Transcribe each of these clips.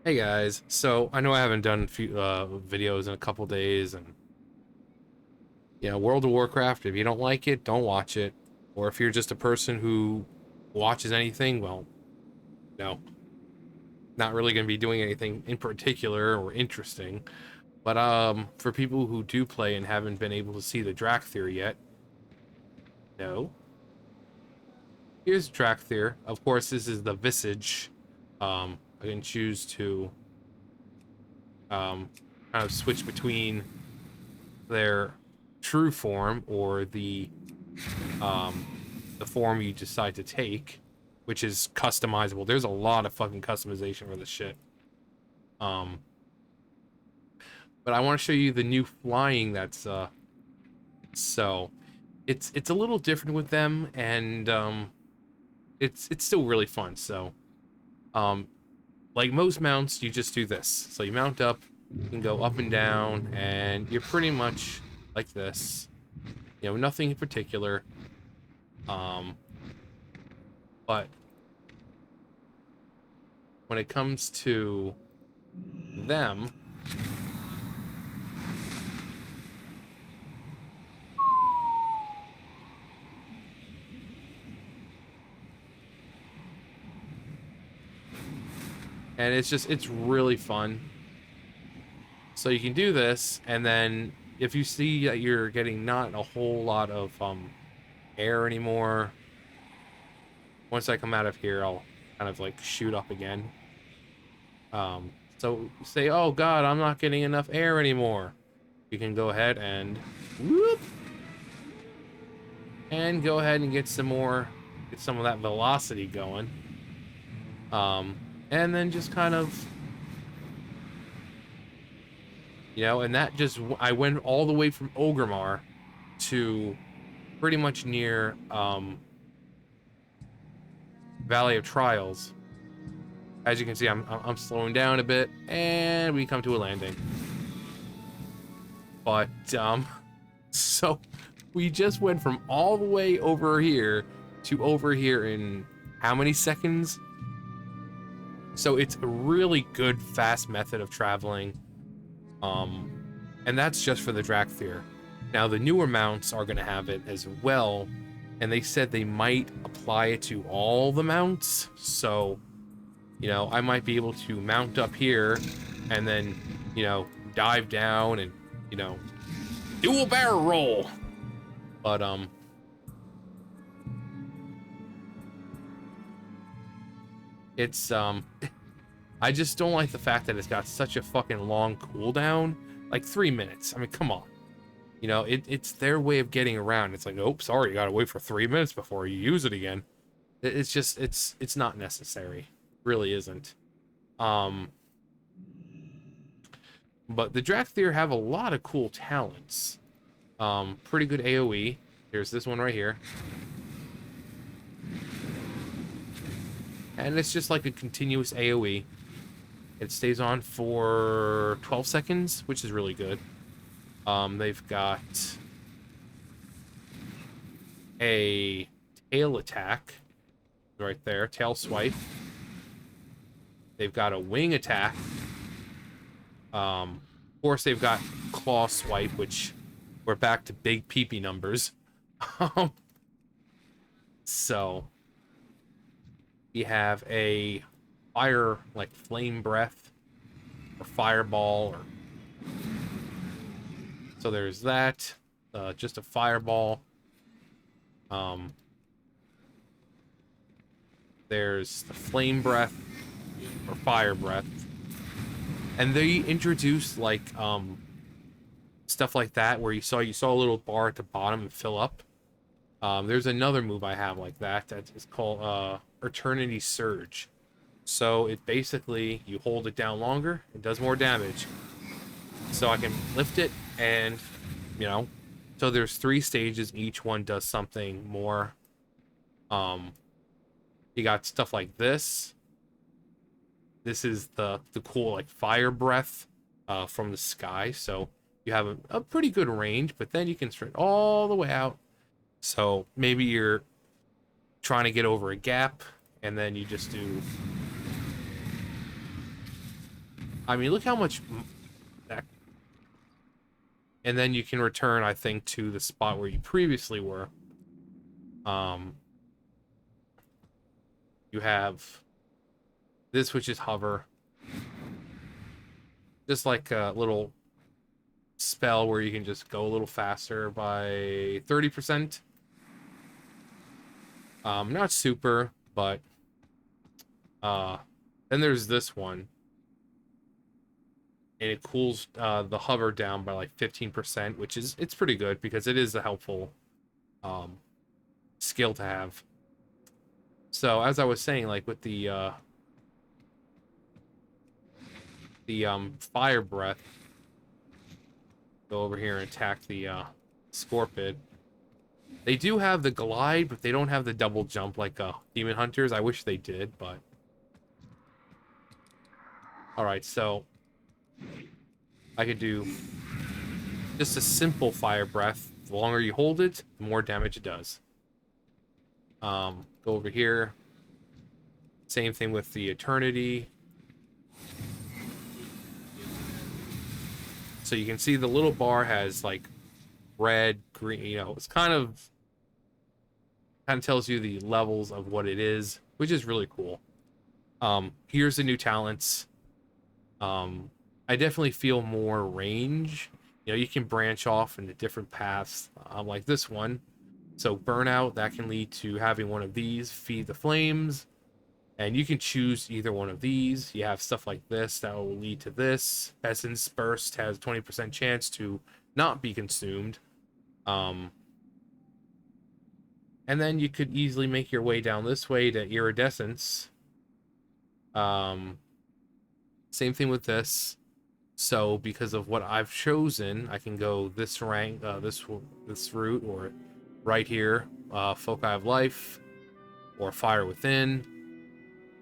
Hey guys, so I know I haven't done a few videos in a couple days, and yeah, World of Warcraft, if you don't like it, don't watch it. Or if you're just a person who watches anything, well, no, not really going to be doing anything in particular or interesting. But for people who do play and haven't been able to see the Dracthyr yet, no. Here's Dracthyr. Of course, this is the Visage. I can choose to kind of switch between their true form or the form you decide to take, which is customizable. There's a lot of fucking customization for this shit. But I want to show you the new flying that's so it's a little different with them, and it's still really fun. So like most mounts, you just do this. So you mount up, you can go up and down, and you're pretty much like this. You know, nothing in particular. But when it comes to them, and it's really fun. So you can do this, and then if you see that you're getting not a whole lot of air anymore, once I come out of here, I'll kind of like shoot up again. So say, oh god, I'm not getting enough air anymore. You can go ahead and whoop, and go ahead and get some of that velocity going. And then just kind of, you know, and that just, I went all the way from Ogremar to pretty much near Valley of Trials. As you can see, I'm slowing down a bit, and we come to a landing. But so we just went from all the way over here to over here in how many seconds? So it's a really good fast method of traveling. And that's just for the Dracthyr. Now the newer mounts are going to have it as well, and they said they might apply it to all the mounts. So, you know, I might be able to mount up here and then, you know, dive down and, you know, do a barrel roll. But it's I just don't like the fact that it's got such a fucking long cooldown, like 3 minutes. I mean, come on. You know, it's their way of getting around. It's like, nope, sorry, you gotta wait for 3 minutes before you use it again. It's just, it's not necessary. Really isn't. But the Dracthyr have a lot of cool talents. Pretty good AoE. Here's this one right here. And it's just like a continuous AoE. It stays on for 12 seconds, which is really good. They've got a tail attack right there, tail swipe. They've got a wing attack. Of course, they've got claw swipe, which we're back to big peepee numbers. So we have a fire, like flame breath or fireball, or so there's that. Just a fireball. There's the flame breath or fire breath, and they introduced like stuff like that where you saw a little bar at the bottom and fill up. There's another move I have like that is called Eternity Surge. So it basically, you hold it down longer, it does more damage. So I can lift it, and, you know, so there's 3 stages, each one does something more. You got stuff like this. This is the cool, like, fire breath from the sky. So you have a pretty good range, but then you can stretch all the way out. So maybe you're trying to get over a gap, and then you just do I mean, look how much that, and then you can return, I think, to the spot where you previously were. You have this, which is hover, just like a little spell where you can just go a little faster by 30%. Not super, but then there's this one, and it cools the hover down by like 15%, which is it's pretty good because it is a helpful skill to have. So as I was saying, like with the fire breath, go over here and attack the Scorpid. They do have the glide, but they don't have the double jump like Demon Hunters. I wish they did, but all right. So I could do just a simple fire breath. The longer you hold it, the more damage it does. Go over here. Same thing with the Eternity. So you can see the little bar has like red, green, you know, it's kind of tells you the levels of what it is, which is really cool. Here's the new talents. I definitely feel more range. You know, you can branch off into different paths, like this one. So burnout, that can lead to having one of these, feed the flames, and you can choose either one of these. You have stuff like this that will lead to this. Essence Burst has a 20% chance to not be consumed. And then you could easily make your way down this way to Iridescence. Same thing with this. So because of what I've chosen, I can go this rank, this route, or right here, Foci of Life, or Fire Within.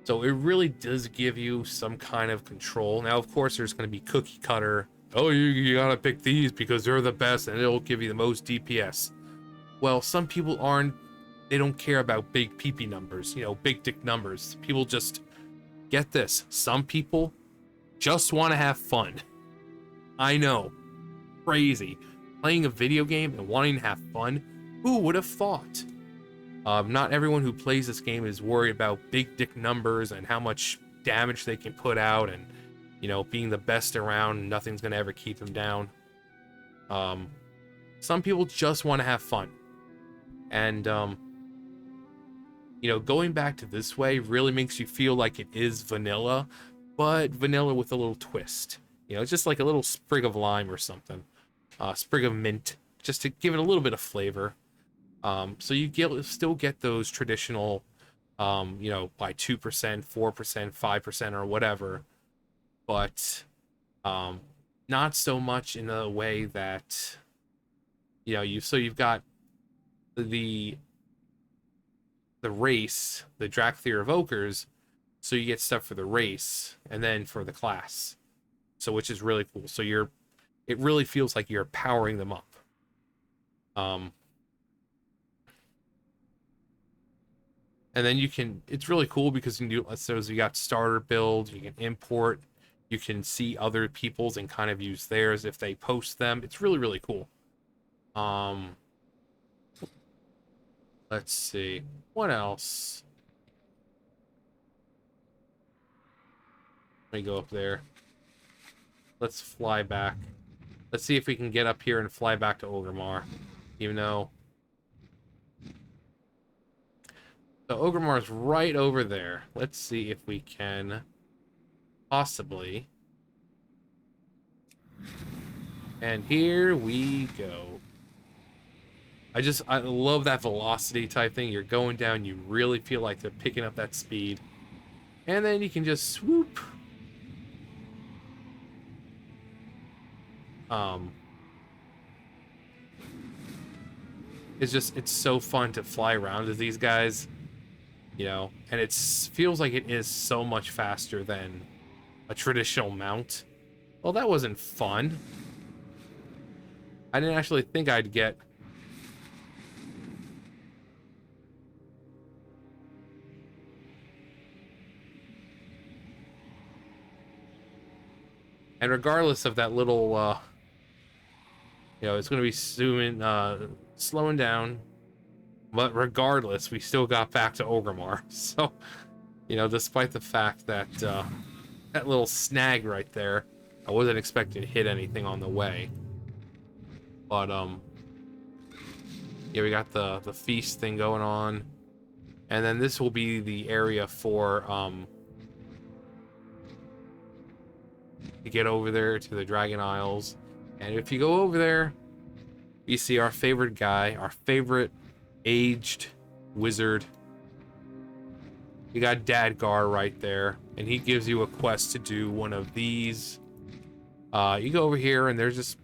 So it really does give you some kind of control. Now, of course, there's going to be cookie cutter. Oh, you gotta pick these because they're the best and it'll give you the most DPS. Well, some people aren't. They don't care about big PP numbers, you know, big dick numbers. People just get this. Some people just want to have fun. I know, crazy. Playing a video game and wanting to have fun. Who would have thought? Not everyone who plays this game is worried about big dick numbers and how much damage they can put out and, you know, being the best around. Nothing's going to ever keep them down. Some people just want to have fun. And, you know, going back to this way really makes you feel like it is vanilla, but vanilla with a little twist. You know, it's just like a little sprig of lime or something. Sprig of mint, just to give it a little bit of flavor. So you still get those traditional, you know, by 2%, 4%, 5%, or whatever, but not so much in a way that, you know, you've got the race, the Dracthyr Evokers, so you get stuff for the race and then for the class. So which is really cool. So it really feels like you're powering them up. And then it's really cool because you can do, so you got starter build, you can import, you can see other people's and kind of use theirs if they post them. It's really, really cool. Let's see. What else? Let me go up there. Let's fly back. Let's see if we can get up here and fly back to Orgrimmar. Even though... So Orgrimmar's right over there. Let's see if we can possibly... And here we go. I love that velocity type thing. You're going down, you really feel like they're picking up that speed. And then you can just swoop. It's so fun to fly around with these guys, you know, and it feels like it is so much faster than a traditional mount. Well, that wasn't fun. I didn't actually think I'd get... And regardless of that little, it's going to be slowing down. But regardless, we still got back to Orgrimmar. So, despite the fact that that little snag right there, I wasn't expecting to hit anything on the way. But, yeah, we got the feast thing going on. And then this will be the area for, to get over there to the Dragon Isles. And if you go over there, you see our favorite guy, our favorite aged wizard. You got Dadgar right there, and he gives you a quest to do one of these. You go over here, and there's just,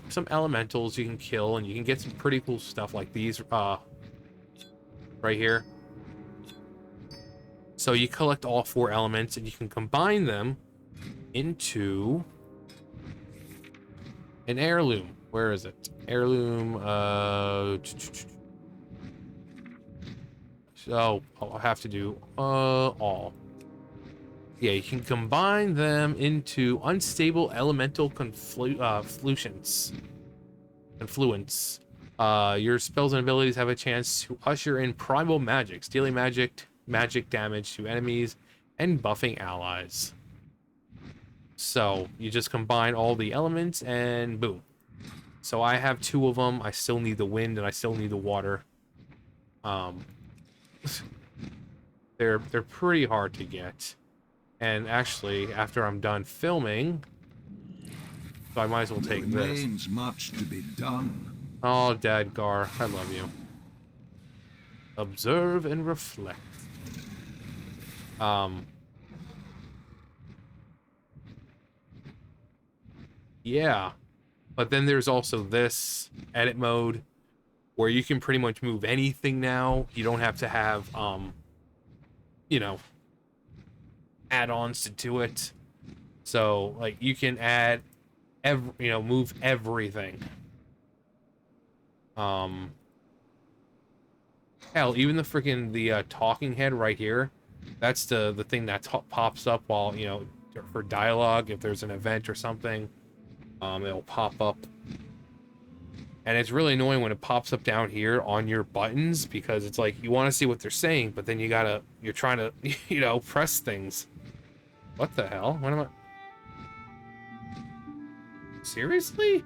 some elementals you can kill, and you can get some pretty cool stuff like these right here. So you collect all 4 elements, and you can combine them into an heirloom. Where is it? Heirloom, so I'll have to do all. Yeah, you can combine them into unstable elemental confluence. Your spells and abilities have a chance to usher in primal magics, dealing magic damage to enemies and buffing allies. So you just combine all the elements and boom. So I have 2 of them. I still need the wind and I still need the water. They're pretty hard to get. And actually, after I'm done filming, so I might as well take this. There remains much to be done. Oh, Dadgar, I love you. Observe and reflect. Yeah. But then there's also this edit mode where you can pretty much move anything now. You don't have to have, add-ons to do it. So, like, you can add, move everything. Hell, even the freaking, talking head right here, that's the thing that pops up while, for dialogue, if there's an event or something. It'll pop up. And it's really annoying when it pops up down here on your buttons, because it's like, you want to see what they're saying, but then you're trying to, press things. What the hell? What am I... Seriously?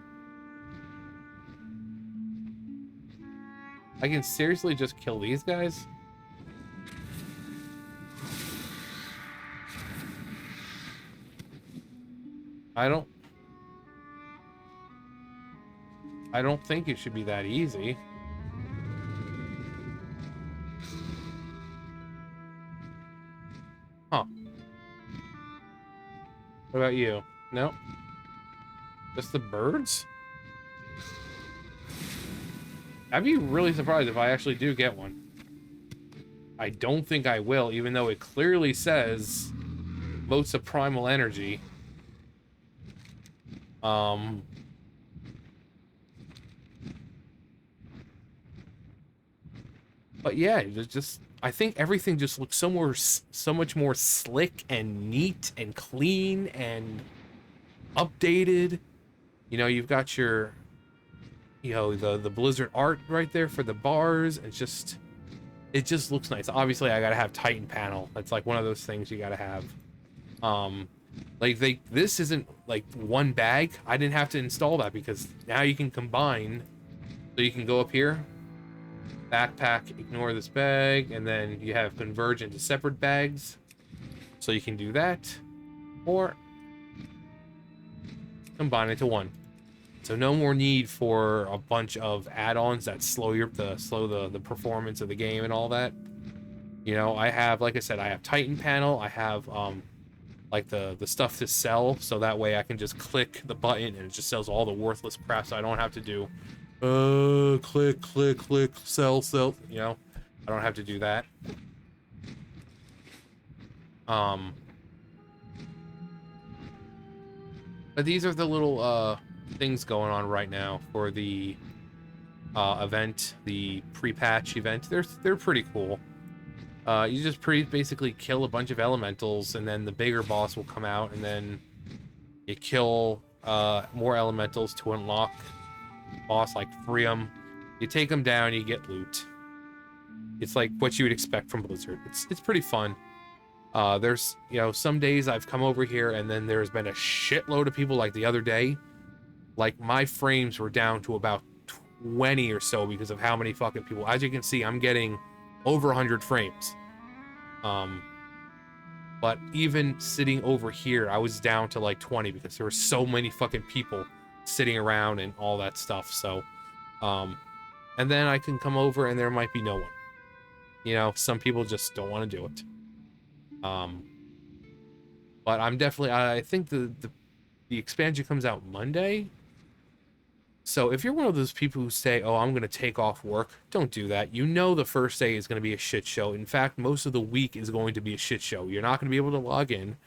I can seriously just kill these guys? I don't think it should be that easy. Huh. What about you? No? Just the birds? I'd be really surprised if I actually do get one. I don't think I will, even though it clearly says votes of primal energy. But yeah, it's just, I think everything just looks so much more slick and neat and clean and updated. You've got your, the Blizzard art right there for the bars. It just looks nice. Obviously, I gotta have Titan panel. That's like one of those things you gotta have. This isn't like one bag. I didn't have to install that because now you can combine. So you can go up here, backpack, ignore this bag, and then you have converge into separate bags. So you can do that, or combine it to one. So no more need for a bunch of add-ons that slow the performance of the game and all that. I have, like I said, I have Titan panel. I have like the stuff to sell, so that way I can just click the button and it just sells all the worthless crap, so I don't have to do click, sell. I don't have to do that. But these are the little things going on right now for the event, the pre-patch event. They're pretty cool. You just basically kill a bunch of elementals, and then the bigger boss will come out, and then You kill more elementals to unlock boss, like free them. You take them down, you get loot. It's like what you would expect from Blizzard. It's pretty fun. There's, you know, some days I've come over here and then there's been a shitload of people, like the other day. Like, my frames were down to about 20 or so because of how many fucking people. As you can see, I'm getting over 100 frames. But even sitting over here, I was down to like 20 because there were so many fucking people sitting around and all that stuff. So, and then I can come over and there might be no one. You know, some people just don't want to do it. But I'm definitely, I think the expansion comes out Monday. So if you're one of those people who say, oh, I'm going to take off work, don't do that. You know the first day is going to be a shit show. In fact, most of the week is going to be a shit show. You're not going to be able to log in.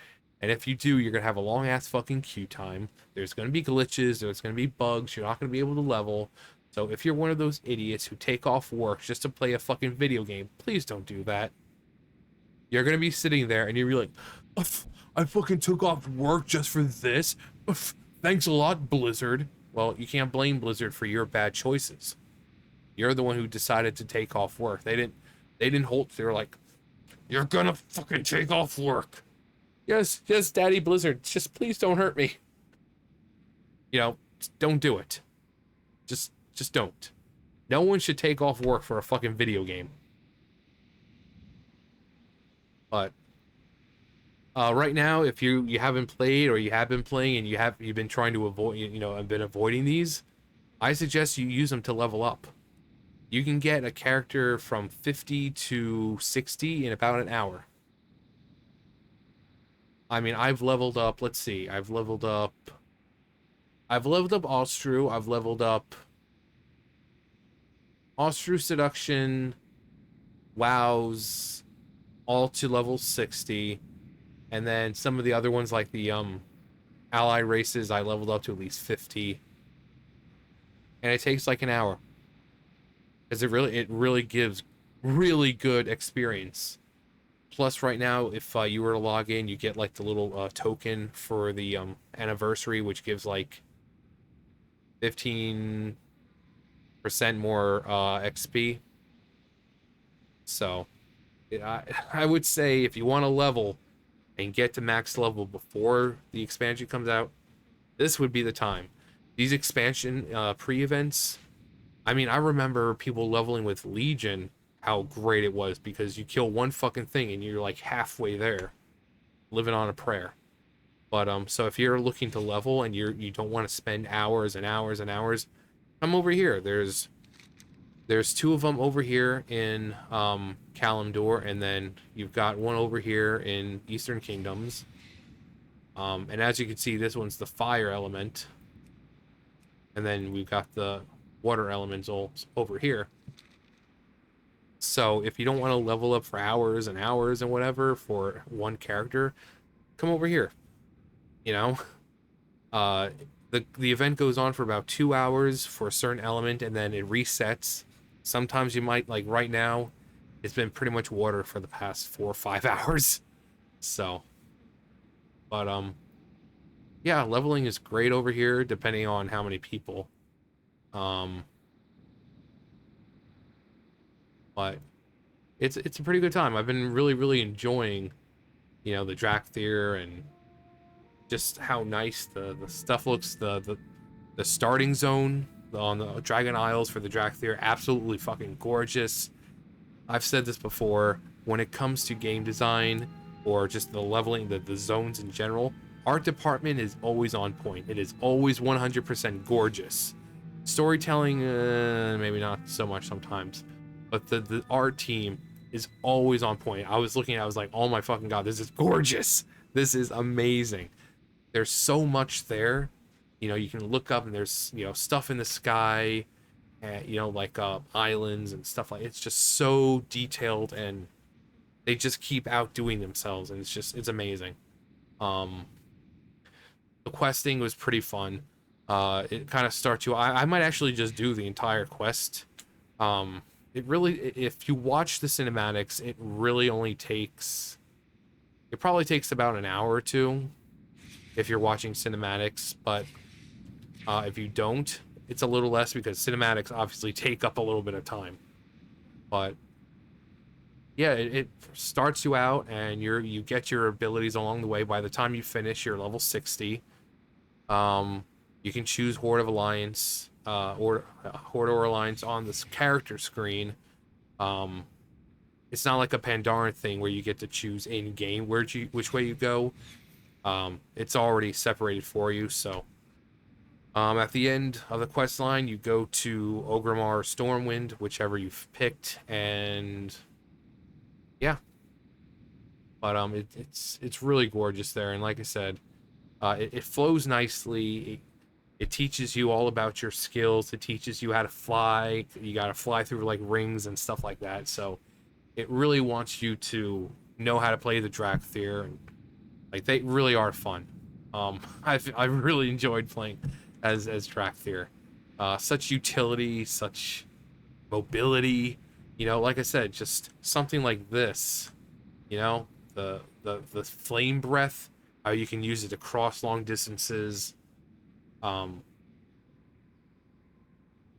And if you do, you're going to have a long-ass fucking queue time. There's going to be glitches. There's going to be bugs. You're not going to be able to level. So if you're one of those idiots who take off work just to play a fucking video game, please don't do that. You're going to be sitting there and you're like, I fucking took off work just for this? Thanks a lot, Blizzard. Well, you can't blame Blizzard for your bad choices. You're the one who decided to take off work. They didn't hold. They were like, you're gonna fucking take off work. Yes, Daddy Blizzard, just please don't hurt me. You know, don't do it. Just don't. No one should take off work for a fucking video game. But right now, if you haven't played or you have been playing and you've been trying to avoid, you know, I've been avoiding these, I suggest you use them to level up. You can get a character from 50 to 60 in about an hour. I mean, I've leveled up, let's see, I've leveled up Ostru, I've leveled up Ostru Seduction, WoW's, all to level 60. And then some of the other ones, like the ally races, I leveled up to at least 50. And it takes like an hour. Because it really gives really good experience. Plus, right now, if you were to log in, you get like the little token for the anniversary, which gives like 15% more XP. So, I would say if you want to level and get to max level before the expansion comes out, this would be the time. These expansion pre-events, I mean, I remember people leveling with Legion, how great it was, because you kill one fucking thing and you're like halfway there, living on a prayer. But so if you're looking to level and you don't want to spend hours and hours and hours, come over here. There's two of them over here in Kalimdor, and then you've got one over here in Eastern Kingdoms. And as you can see, this one's the fire element. And then we've got the water elementals over here. So if you don't want to level up for hours and hours and whatever for one character, come over here. You know? The event goes on for about 2 hours for a certain element, and then it resets. Sometimes you might, like right now, it's been pretty much water for the past 4 or 5 hours. So, but, yeah, leveling is great over here, depending on how many people. But it's a pretty good time. I've been really enjoying, you know, the Dracthyr and just how nice the stuff looks. The starting zone on the Dragon Isles for the Dracthyr, absolutely fucking gorgeous. I've said this before, when it comes to game design or just the leveling, the zones in general, art department is always on point. It is always 100% gorgeous. Storytelling, maybe not so much sometimes, but the art team is always on point. I was looking at it, I was like, oh my fucking god, this is gorgeous. This is amazing. There's so much there. You know, you can look up and there's, you know, stuff in the sky, and, you know, like islands and stuff like, it's just so detailed, and they just keep outdoing themselves, and it's amazing. The questing was pretty fun. It kind of starts you, I might actually just do the entire quest. It really, if you watch the cinematics, it probably takes about an hour or two. if you're watching cinematics, but if you don't, it's a little less because cinematics obviously take up a little bit of time. But yeah, it starts you out, and you get your abilities along the way. By the time you finish, you're level 60. You can choose Horde of Alliance, or Horde or Alliance on this character screen. It's not like a Pandaren thing where you get to choose in game which way you go. It's already separated for you. So at the end of the quest line, you go to Ogrimmar or Stormwind, whichever you've picked, and yeah. But it's really gorgeous there, and like I said, it flows nicely. It teaches you all about your skills. It teaches you how to fly. You got to fly through like rings and stuff like that. So it really wants you to know how to play the Dracthyr, and like they really are fun. I've really enjoyed playing as Dracthyr. Such utility, such mobility. You know, like I said, just something like this. You know, the flame breath. How you can use it to cross long distances.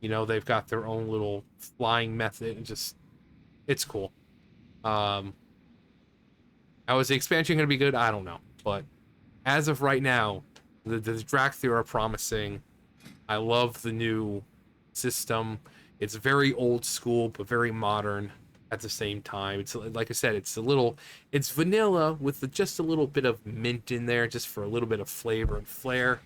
You know, they've got their own little flying method, and just it's cool. How is the expansion going to be good? I don't know, but as of right now, the Dracthyr are promising. I love the new system. It's very old school, but very modern at the same time. It's like I said, it's vanilla with just a little bit of mint in there, just for a little bit of flavor and flair.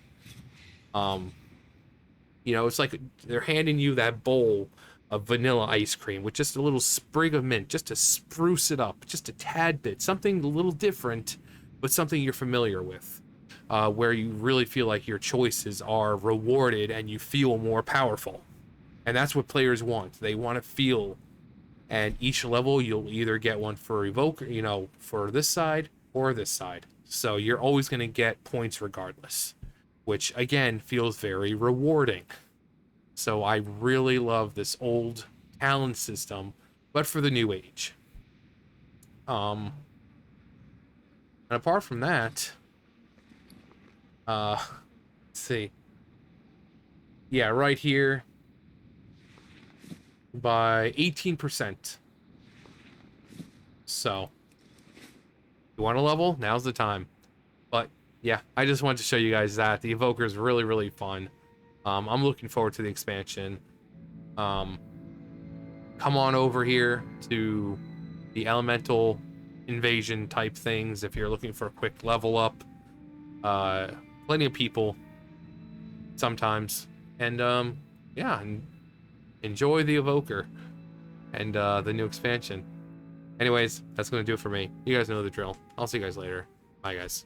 You know, it's like they're handing you that bowl of vanilla ice cream with just a little sprig of mint, just to spruce it up, just a tad bit, something a little different, but something you're familiar with, where you really feel like your choices are rewarded and you feel more powerful. And that's what players want. They want to feel, and each level you'll either get one for Evoker, you know, for this side or this side. So you're always going to get points regardless, which again feels very rewarding. So I really love this old talent system, but for the new age. And apart from that, let's see. Yeah, right here by 18%. So, you want a level? Now's the time. But yeah, I just wanted to show you guys that the Evoker is really, really fun. I'm looking forward to the expansion. Come on over here to the elemental invasion type things if you're looking for a quick level up. Plenty of people sometimes, and yeah, and enjoy the Evoker and the new expansion. Anyways, that's gonna do it for me. You guys know the drill. I'll see you guys later. Bye, guys.